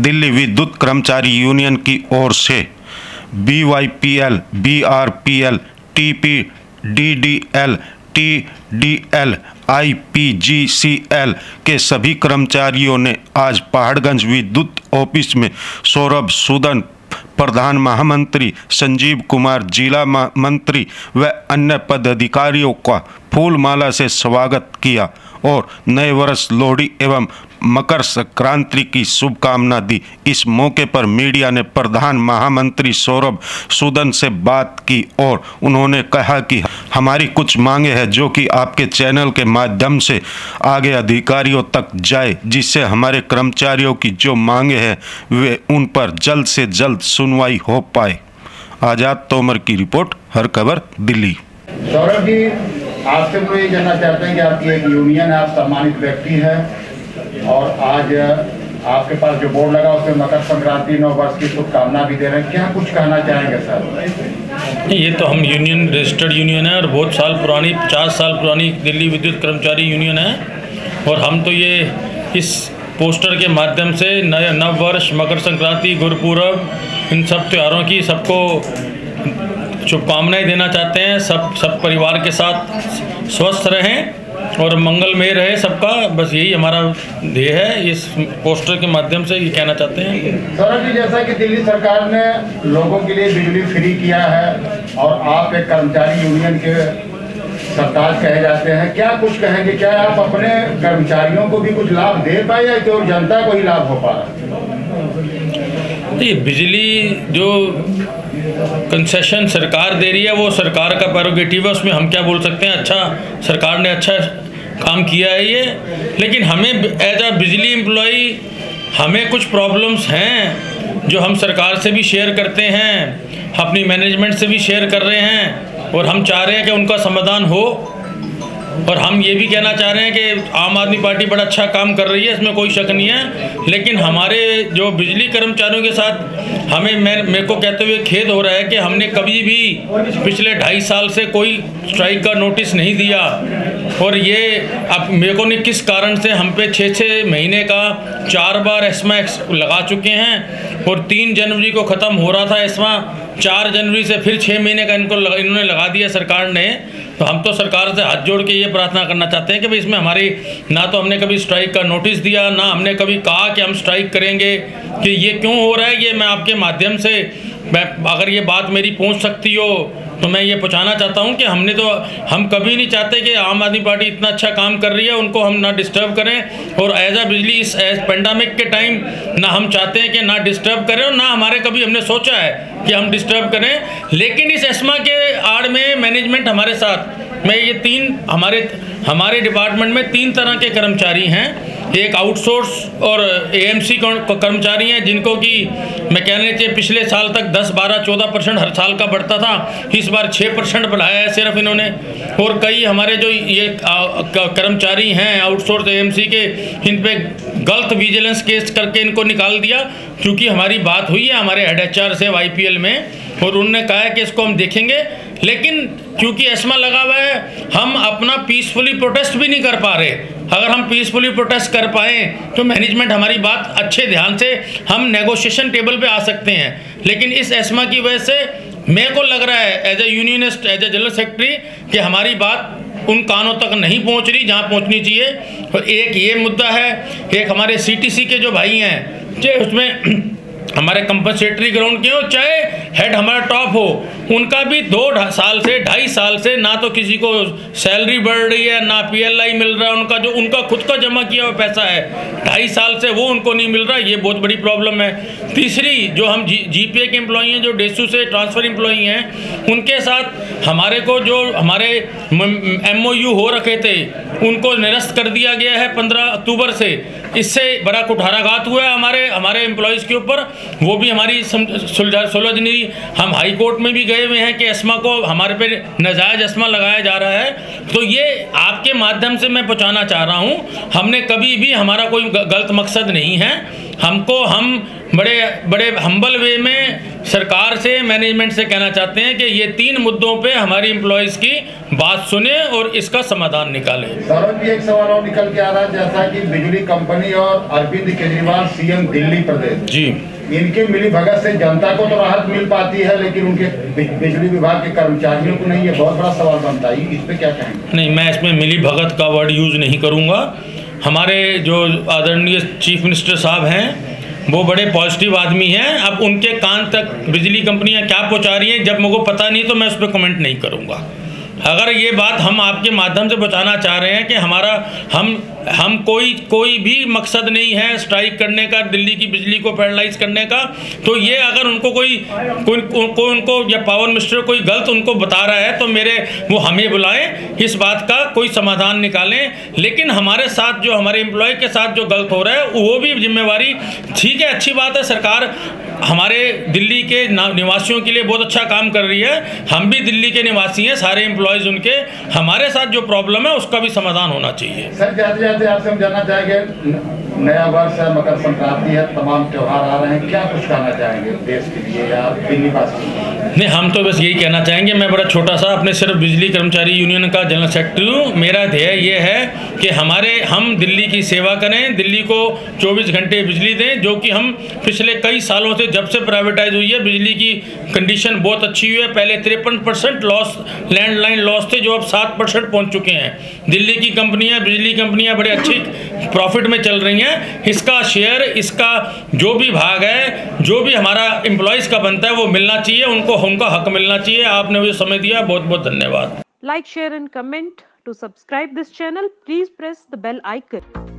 दिल्ली विद्युत कर्मचारी यूनियन की ओर से BYPL, BRPL, TPDDL, TDL, IPGCL के सभी कर्मचारियों ने आज पहाड़गंज विद्युत ऑफिस में सौरभ सूदन, प्रधान महामंत्री संजीव कुमार, जिला मंत्री व अन्य पदाधिकारियों का फूलमाला से स्वागत किया और नए वर्ष, लोहड़ी एवं मकर संक्रांति की शुभकामना दी। इस मौके पर मीडिया ने प्रधान महामंत्री सौरभ सूदन से बात की और उन्होंने कहा कि हमारी कुछ मांगे हैं जो कि आपके चैनल के माध्यम से आगे अधिकारियों तक जाए, जिससे हमारे कर्मचारियों की जो मांगे हैं वे उन पर जल्द से जल्द सुनवाई हो पाए। आज़ाद तोमर की रिपोर्ट, हर खबर दिल्ली। सौरभ जी, आपसे तो ये जानना चाहते हैं कि आपकी एक यूनियन है, आप सम्मानित व्यक्ति हैं और आज आपके पास जो बोर्ड लगा उसमें मकर संक्रांति, नव वर्ष की शुभकामना भी दे रहे हैं, क्या कुछ कहना चाहेंगे सर? ये तो हम यूनियन रजिस्टर्ड यूनियन है और बहुत साल पुरानी, 50 साल पुरानी दिल्ली विद्युत कर्मचारी यूनियन है और हम तो ये इस पोस्टर के माध्यम से नए नव वर्ष, मकर संक्रांति, गुरुपूरब, इन सब त्योहारों की सबको शुभकामनाएं देना चाहते हैं। सब परिवार के साथ स्वस्थ रहें और मंगलमय रहे सबका, बस यही हमारा ध्येय है। इस पोस्टर के माध्यम से ये कहना चाहते हैं। सौरभ जी, जैसा कि दिल्ली सरकार ने लोगों के लिए बिजली फ्री किया है और आप एक कर्मचारी यूनियन के सरताज कहे जाते हैं, क्या कुछ कहेंगे? क्या आप अपने कर्मचारियों को भी कुछ लाभ दे पाए या केवल जनता को ही लाभ हो पा रहा है? ये बिजली जो कंसेशन सरकार दे रही है वो सरकार का प्रेरोगेटिव है, उसमें हम क्या बोल सकते हैं। अच्छा, सरकार ने अच्छा काम किया है ये, लेकिन हमें एज अ बिजली एम्प्लॉई हमें कुछ प्रॉब्लम्स हैं जो हम सरकार से भी शेयर करते हैं, अपनी मैनेजमेंट से भी शेयर कर रहे हैं और हम चाह रहे हैं कि उनका समाधान हो। और हम ये भी कहना चाह रहे हैं कि आम आदमी पार्टी बड़ा अच्छा काम कर रही है, इसमें कोई शक नहीं है, लेकिन हमारे जो बिजली कर्मचारियों के साथ मेरे को कहते हुए खेद हो रहा है कि हमने कभी भी पिछले 2.5 साल से कोई स्ट्राइक का नोटिस नहीं दिया और ये अब मेरे को नहीं किस कारण से हम पे 6 महीने का 4 बार एस्मा लगा चुके हैं और 3 जनवरी को ख़त्म हो रहा था एस्मा, 4 जनवरी से फिर 6 महीने का इन्होंने लगा दिया सरकार ने। तो हम तो सरकार से हाथ जोड़ के ये प्रार्थना करना चाहते हैं कि भाई इसमें हमारी, ना तो हमने कभी स्ट्राइक का नोटिस दिया, ना हमने कभी कहा कि हम स्ट्राइक करेंगे, कि ये क्यों हो रहा है। ये मैं आपके माध्यम से, अगर ये बात मेरी पहुंच सकती हो तो मैं ये पहुंचाना चाहता हूं कि हम कभी नहीं चाहते कि आम आदमी पार्टी इतना अच्छा काम कर रही है उनको हम ना डिस्टर्ब करें, और एज अ बिजली इस पेंडेमिक के टाइम ना हम चाहते हैं कि ना डिस्टर्ब करें और ना हमारे कभी हमने सोचा है कि हम डिस्टर्ब करें। लेकिन इस एस्मा के आड़ में मैनेजमेंट हमारे साथ, मैं ये 3 हमारे डिपार्टमेंट में 3 तरह के कर्मचारी हैं। एक आउटसोर्स और AMC कर्मचारी हैं जिनको कि मैं कहना चाहिए पिछले साल तक 10, 12, 14% हर साल का बढ़ता था, इस बार 6% बढ़ाया है सिर्फ इन्होंने। और कई हमारे जो ये कर्मचारी हैं आउटसोर्स AMC के, इन पे गलत विजिलेंस केस करके इनको निकाल दिया, क्योंकि हमारी बात हुई है हमारे हेड HR से YPL में और उन्होंने कहा है कि इसको हम देखेंगे, लेकिन क्योंकि एस्मा लगा हुआ है हम अपना पीसफुली प्रोटेस्ट भी नहीं कर पा रहे। अगर हम पीसफुली प्रोटेस्ट कर पाएँ तो मैनेजमेंट हमारी बात अच्छे ध्यान से, हम नेगोशिएशन टेबल पे आ सकते हैं, लेकिन इस एस्मा की वजह से मेरे को लग रहा है as a unionist, as a general secretary, कि हमारी बात उन कानों तक नहीं पहुंच रही जहां पहुंचनी चाहिए। और एक ये मुद्दा है, एक हमारे CTC के जो भाई हैं, चाहे उसमें हमारे कंपनसेटरी ग्राउंड के हो चाहे हेड हमारा टॉप हो, उनका भी 2 साल से 2.5 साल से ना तो किसी को सैलरी बढ़ रही है, ना PLI मिल रहा है। उनका खुद का जमा किया हुआ पैसा है 2.5 साल से वो उनको नहीं मिल रहा, ये बहुत बड़ी प्रॉब्लम है। तीसरी, जो हम GPA के एम्प्लॉई हैं, जो डेसू से ट्रांसफ़र एम्प्लॉई हैं, उनके साथ हमारे को जो हमारे MOU हो रखे थे उनको निरस्त कर दिया गया है 15 अक्टूबर से। इससे बड़ा कुठाराघात हुआ है हमारे एम्प्लॉयज़ के ऊपर, वो भी हमारी सुलझ नहीं। हम हाई कोर्ट में भी गए हुए हैं कि एस्मा को हमारे पे नाजायज एस्मा लगाया जा रहा है। तो ये आपके माध्यम से मैं पहुंचाना चाह रहा हूं, हमने कभी भी, हमारा कोई गलत मकसद नहीं है। हम बड़े हम्बल वे में सरकार से, मैनेजमेंट से कहना चाहते हैं कि ये 3 मुद्दों पे हमारी एम्प्लॉयज़ की बात सुने और इसका समाधान निकालें। सौरभ जी, एक सवाल और निकल के आ रहा है, जैसा कि बिजली कंपनी और अरविंद केजरीवाल सीएम दिल्ली प्रदेश जी, इनके मिली भगत से जनता को तो राहत मिल पाती है, लेकिन उनके बिजली विभाग के कर्मचारियों को नहीं। ये बहुत बड़ा सवाल बनता है, इस पे क्या कहेंगे? नहीं, मैं इसमें मिली भगत का वर्ड यूज़ नहीं करूँगा। हमारे जो आदरणीय चीफ मिनिस्टर साहब हैं वो बड़े पॉजिटिव आदमी हैं। अब उनके कान तक बिजली कंपनियां क्या पहुंचा रही हैं, जब मुझको पता नहीं तो मैं उस पर कमेंट नहीं करूंगा। अगर ये बात हम आपके माध्यम से बताना चाह रहे हैं कि हमारा हम कोई भी मकसद नहीं है स्ट्राइक करने का, दिल्ली की बिजली को पैरालाइज करने का, तो ये अगर उनको उनको या पावर मिनिस्टर कोई गलत उनको बता रहा है तो वो हमें बुलाएं, इस बात का कोई समाधान निकालें। लेकिन हमारे साथ जो हमारे एम्प्लॉय के साथ जो गलत हो रहा है वो भी जिम्मेवारी, ठीक है, अच्छी बात है, सरकार हमारे दिल्ली के निवासियों के लिए बहुत अच्छा काम कर रही है। हम भी दिल्ली के निवासी हैं, सारे एम्प्लॉयज़ उनके, हमारे साथ जो प्रॉब्लम है उसका भी समाधान होना चाहिए। सर, जाते जाते आपसे हम जानना चाहेंगे, नया वर्ष है, मकर संक्रांति है, तमाम त्यौहार आ रहे हैं, क्या कुछ कहना चाहेंगे देश के लिए या दिल्ली वासियों के लिए? नहीं, हम तो बस यही कहना चाहेंगे, मैं बड़ा छोटा सा अपने सिर्फ बिजली कर्मचारी यूनियन का जनरल सेक्रेटरी हूँ। मेरा ध्येय ये है कि हम दिल्ली की सेवा करें, दिल्ली को 24 घंटे बिजली दें, जो कि हम पिछले कई सालों से, जब से प्राइवेटाइज हुई है, बिजली की कंडीशन बहुत अच्छी हुई है। पहले 53% लॉस, लैंडलाइन लॉस थे, जो अब 7% पहुँच चुके हैं। दिल्ली की कंपनियाँ, बिजली कंपनियाँ बड़े अच्छी प्रॉफिट में चल रही हैं। इसका शेयर, इसका जो भी भाग है, जो भी हमारा एम्प्लॉयज़ का बनता है वो मिलना चाहिए, उनका हक मिलना चाहिए। आपने मुझे समय दिया, बहुत बहुत धन्यवाद। Like, share and comment. To subscribe this channel, please press the bell icon.